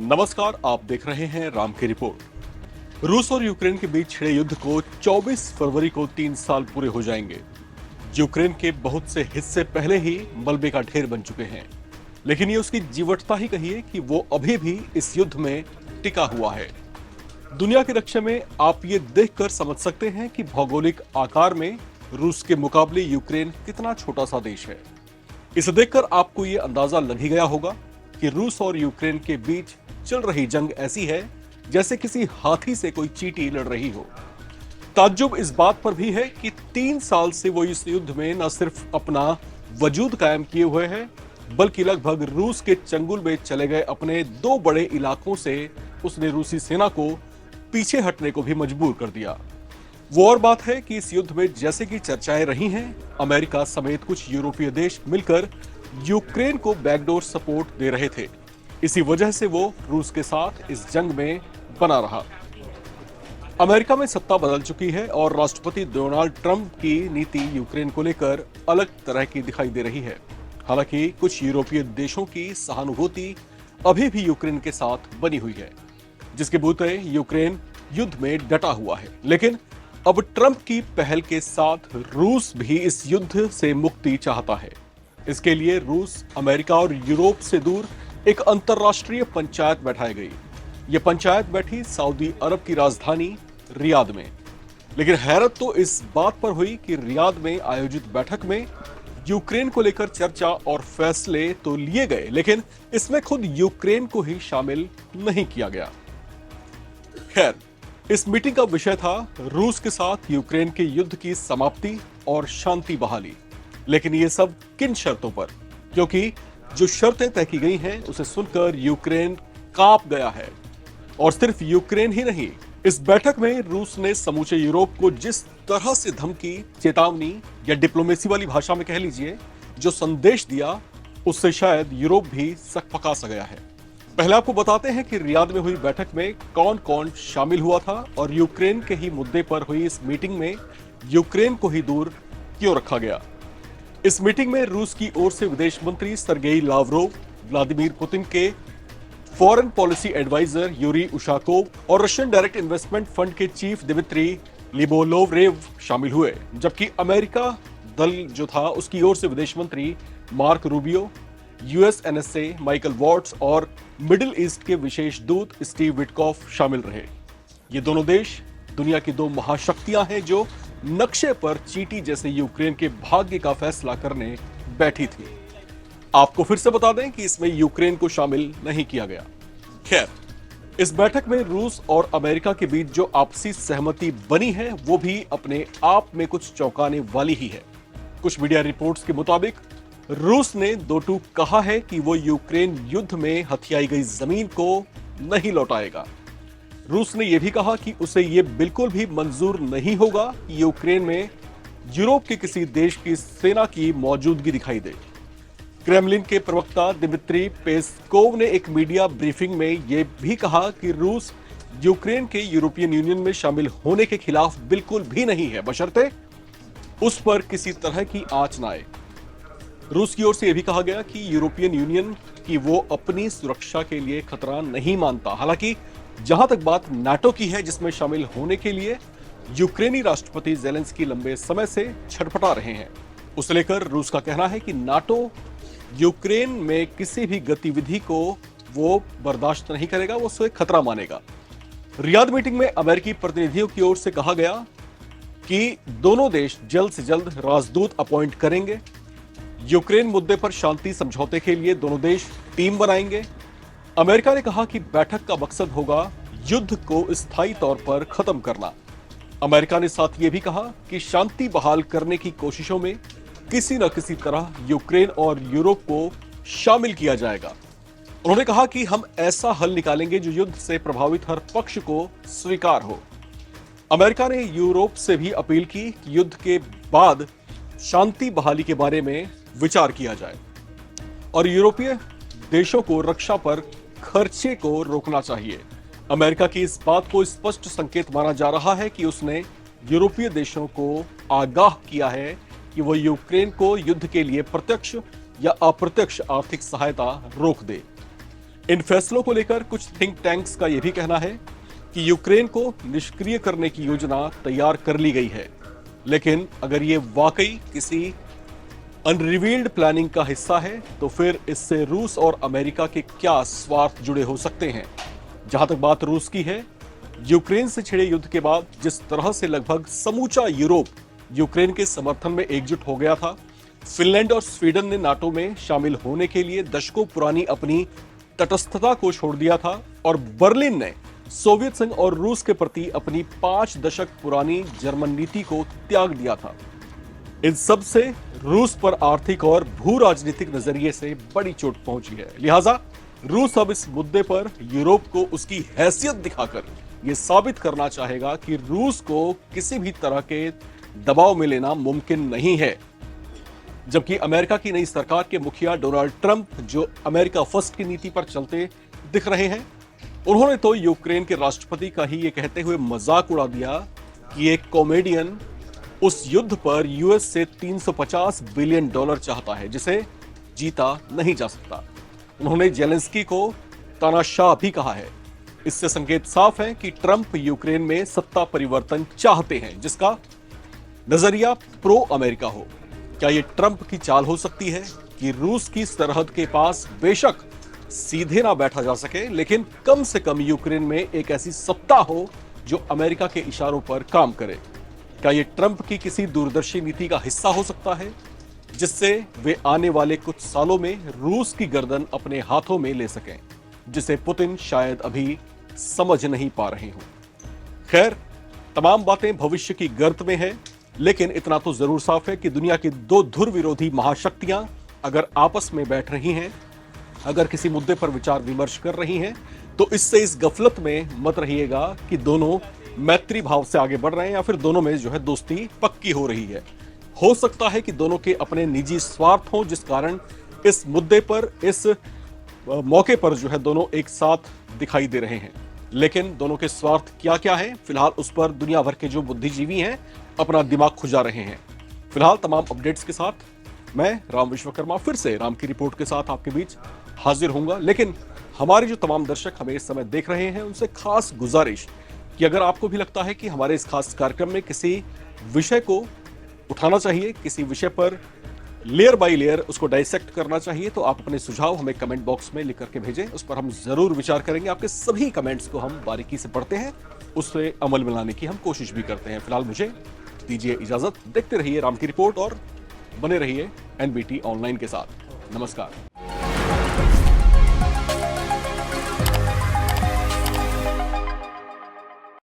नमस्कार, आप देख रहे हैं राम की रिपोर्ट। रूस और यूक्रेन के बीच छिड़े युद्ध को 24 फरवरी को 3 साल पूरे हो जाएंगे। यूक्रेन के बहुत से हिस्से पहले ही मलबे का ढेर बन चुके हैं, लेकिन ये उसकी जीवटता ही कहिए कि वो अभी भी इस युद्ध में टिका हुआ है। दुनिया की रक्षा में आप ये देखकर समझ सकते हैं कि भौगोलिक आकार में रूस के मुकाबले यूक्रेन कितना छोटा सा देश है। इसे देखकर आपको ये अंदाजा लग ही गया होगा कि रूस और यूक्रेन के बीच चल रही जंग ऐसी है जैसे किसी हाथी से कोई चींटी लड़ रही हो। ताज्जुब इस बात पर भी है कि 3 साल से वो इस युद्ध में न सिर्फ अपना वजूद कायम किए हुए हैं, बल्कि लगभग रूस के चंगुल में चले गए अपने 2 बड़े इलाकों से उसने रूसी सेना को पीछे हटने को भी मजबूर कर दिया। वो और बात है कि इस युद्ध में जैसे कि चर्चाएं रही हैं, अमेरिका समेत कुछ यूरोपीय देश मिलकर यूक्रेन को बैकडोर सपोर्ट दे रहे थे। इसी वजह से वो रूस के साथ इस जंग में बना रहा। अमेरिका में सत्ता बदल चुकी है और राष्ट्रपति डोनाल्ड ट्रंप की नीति यूक्रेन को लेकर अलग तरह की दिखाई दे रही है। हालांकि कुछ यूरोपीय देशों की सहानुभूति अभी भी यूक्रेन के साथ बनी हुई है, जिसके बूते यूक्रेन युद्ध में डटा हुआ है। लेकिन अब ट्रंप की पहल के साथ रूस भी इस युद्ध से मुक्ति चाहता है। इसके लिए रूस, अमेरिका और यूरोप से दूर एक अंतर्राष्ट्रीय पंचायत बैठाई गई। यह पंचायत बैठी सऊदी अरब की राजधानी रियाद में। लेकिन हैरत तो इस बात पर हुई कि रियाद में आयोजित बैठक में यूक्रेन को लेकर चर्चा और फैसले तो लिए गए, लेकिन इसमें खुद यूक्रेन को ही शामिल नहीं किया गया। खैर, इस मीटिंग का विषय था रूस के साथ यूक्रेन के युद्ध की समाप्ति और शांति बहाली। लेकिन ये सब किन शर्तों पर? क्योंकि जो शर्तें तय की गई हैं उसे सुनकर यूक्रेन कांप गया है। और सिर्फ यूक्रेन ही नहीं, इस बैठक में रूस ने समूचे यूरोप को जिस तरह से धमकी, चेतावनी या डिप्लोमेसी वाली भाषा में कह लीजिए जो संदेश दिया, उससे शायद यूरोप भी सकपका सा गया है। पहले आपको बताते हैं कि रियाद में हुई बैठक में कौन कौन शामिल हुआ था और यूक्रेन के ही मुद्दे पर हुई इस मीटिंग में यूक्रेन को ही दूर क्यों रखा गया। इस मीटिंग में रूस की ओर से विदेश मंत्री सर्गेई लावरोव, व्लादिमीर पुतिन के foreign policy adviser Yuri Ushakov और रशियन डायरेक्ट इन्वेस्टमेंट फंड के चीफ दिमित्री लिबोलोवरेव शामिल हुए। जबकि अमेरिका दल जो था उसकी ओर से विदेश मंत्री Mark Rubio, US NSA Michael Waltz और मिडिल ईस्ट के विशेष दूत स्टीव विटकॉफ शामिल रहे। ये दोनों देश दुनिया की 2 महाशक्तियां हैं जो नक्शे पर चींटी जैसे यूक्रेन के भाग्य का फैसला करने बैठी थी। आपको फिर से बता दें कि इसमें यूक्रेन को शामिल नहीं किया गया। खैर, इस बैठक में रूस और अमेरिका के बीच जो आपसी सहमति बनी है वो भी अपने आप में कुछ चौंकाने वाली ही है। कुछ मीडिया रिपोर्ट्स के मुताबिक रूस ने दो टूक कहा है कि वो यूक्रेन युद्ध में हथियाई गई जमीन को नहीं लौटाएगा। रूस ने यह भी कहा कि उसे यह बिल्कुल भी मंजूर नहीं होगा कि यूक्रेन में यूरोप के किसी देश की सेना की मौजूदगी दिखाई दे। क्रेमलिन के प्रवक्ता दिमित्री पेस्कोव ने एक मीडिया ब्रीफिंग में यह भी कहा कि रूस यूक्रेन के यूरोपियन यूनियन में शामिल होने के खिलाफ बिल्कुल भी नहीं है, बशर्ते उस पर किसी तरह की आंच न आए। रूस की ओर से यह भी कहा गया कि यूरोपियन यूनियन की वो अपनी सुरक्षा के लिए खतरा नहीं मानता। हालांकि जहां तक बात नाटो की है, जिसमें शामिल होने के लिए यूक्रेनी राष्ट्रपति ज़ेलेंस्की लंबे समय से छटपटा रहे हैं, उसे लेकर रूस का कहना है कि नाटो यूक्रेन में किसी भी गतिविधि को वो बर्दाश्त नहीं करेगा, वो उसे खतरा मानेगा। रियाद मीटिंग में अमेरिकी प्रतिनिधियों की ओर से कहा गया कि दोनों देश जल्द से जल्द राजदूत अपॉइंट करेंगे। यूक्रेन मुद्दे पर शांति समझौते के लिए दोनों देश टीम बनाएंगे। अमेरिका ने कहा कि बैठक का मकसद होगा युद्ध को स्थायी तौर पर खत्म करना। अमेरिका ने साथ ये भी कहा कि शांति बहाल करने की कोशिशों में किसी न किसी तरह यूक्रेन और यूरोप को शामिल किया जाएगा। उन्होंने कहा कि हम ऐसा हल निकालेंगे जो युद्ध से प्रभावित हर पक्ष को स्वीकार हो। अमेरिका ने यूरोप से भी अपील की कि युद्ध के बाद शांति बहाली के बारे में विचार किया जाए और यूरोपीय देशों को रक्षा पर खर्चे को रोकना चाहिए। अमेरिका की इस बात को स्पष्ट संकेत माना जा रहा है कि उसने यूरोपीय देशों को आगाह किया है कि वो यूक्रेन को युद्ध के लिए प्रत्यक्ष या अप्रत्यक्ष आर्थिक सहायता रोक दे। इन फैसलों को लेकर कुछ थिंक टैंक्स का यह भी कहना है कि यूक्रेन को निष्क्रिय करने की योजना तैयार कर ली गई है, लेकिन अगर ये वाकई किसी अनरिवील्ड प्लानिंग का हिस्सा है तो फिर इससे रूस और अमेरिका के क्या स्वार्थ जुड़े हो सकते हैं। जहां तक बात रूस की है, यूक्रेन से छिड़े युद्ध के बाद जिस तरह से लगभग समूचा यूरोप यूक्रेन के समर्थन में एकजुट हो गया था, फिनलैंड और स्वीडन ने नाटो में शामिल होने के लिए दशकों पुरानी अपनी तटस्थता को छोड़ दिया था और बर्लिन ने सोवियत संघ और रूस के प्रति अपनी 5 दशक पुरानी जर्मन नीति को त्याग दिया था। इन सब से रूस पर आर्थिक और भू राजनीतिक नजरिए से बड़ी चोट पहुंची है। लिहाजा रूस अब इस मुद्दे पर यूरोप को उसकी हैसियत दिखाकर यह साबित करना चाहेगा कि रूस को किसी भी तरह के दबाव में लेना मुमकिन नहीं है। जबकि अमेरिका की नई सरकार के मुखिया डोनाल्ड ट्रंप, जो अमेरिका फर्स्ट की नीति पर चलते दिख रहे हैं, उन्होंने तो यूक्रेन के राष्ट्रपति का ही ये कहते हुए मजाक उड़ा दिया कि एक कॉमेडियन उस युद्ध पर यूएस से $350 बिलियन चाहता है जिसे जीता नहीं जा सकता। उन्होंने जेलेंस्की को तानाशाह भी कहा है। इससे संकेत साफ है कि ट्रंप यूक्रेन में सत्ता परिवर्तन चाहते हैं जिसका नजरिया प्रो अमेरिका हो। क्या यह ट्रंप की चाल हो सकती है कि रूस की सरहद के पास बेशक सीधे ना बैठा जा सके, लेकिन कम से कम यूक्रेन में एक ऐसी सत्ता हो जो अमेरिका के इशारों पर काम करे? क्या यह ट्रंप की किसी दूरदर्शी नीति का हिस्सा हो सकता है जिससे वे आने वाले कुछ सालों में रूस की गर्दन अपने हाथों में ले सकें, जिसे पुतिन शायद अभी समझ नहीं पा रहे हों? खैर, तमाम बातें भविष्य की गर्त में है, लेकिन इतना तो जरूर साफ है कि दुनिया की 2 धुर विरोधी महाशक्तियां अगर आपस में बैठ रही हैं, अगर किसी मुद्दे पर विचार विमर्श कर रही हैं, तो इससे इस गफलत में मत रहिएगा कि दोनों मैत्री भाव से आगे बढ़ रहे हैं या फिर दोनों में जो है दोस्ती पक्की हो रही है। हो सकता है कि दोनों के अपने निजी स्वार्थ हों, जिस कारण इस मुद्दे पर, इस मौके पर जो है दोनों एक साथ दिखाई दे रहे हैं। लेकिन दोनों के स्वार्थ क्या क्या है, फिलहाल उस पर दुनिया भर के जो बुद्धिजीवी हैं अपना दिमाग खुजा रहे हैं। फिलहाल तमाम अपडेट्स के साथ मैं राम विश्वकर्मा फिर से राम की रिपोर्ट के साथ आपके बीच हाजिर होऊंगा। लेकिन हमारे जो तमाम दर्शक हमें इस समय देख रहे हैं उनसे खास गुजारिश कि अगर आपको भी लगता है कि हमारे इस खास कार्यक्रम में किसी विषय को उठाना चाहिए, किसी विषय पर लेयर बाय लेयर उसको डाइसेक्ट करना चाहिए, तो आप अपने सुझाव हमें कमेंट बॉक्स में लिख करके भेजें। उस पर हम जरूर विचार करेंगे। आपके सभी कमेंट्स को हम बारीकी से पढ़ते हैं, उससे अमल में लाने की हम कोशिश भी करते हैं। फिलहाल मुझे दीजिए इजाजत। देखते रहिए राम की रिपोर्ट और बने रहिए एनबीटी ऑनलाइन के साथ। नमस्कार।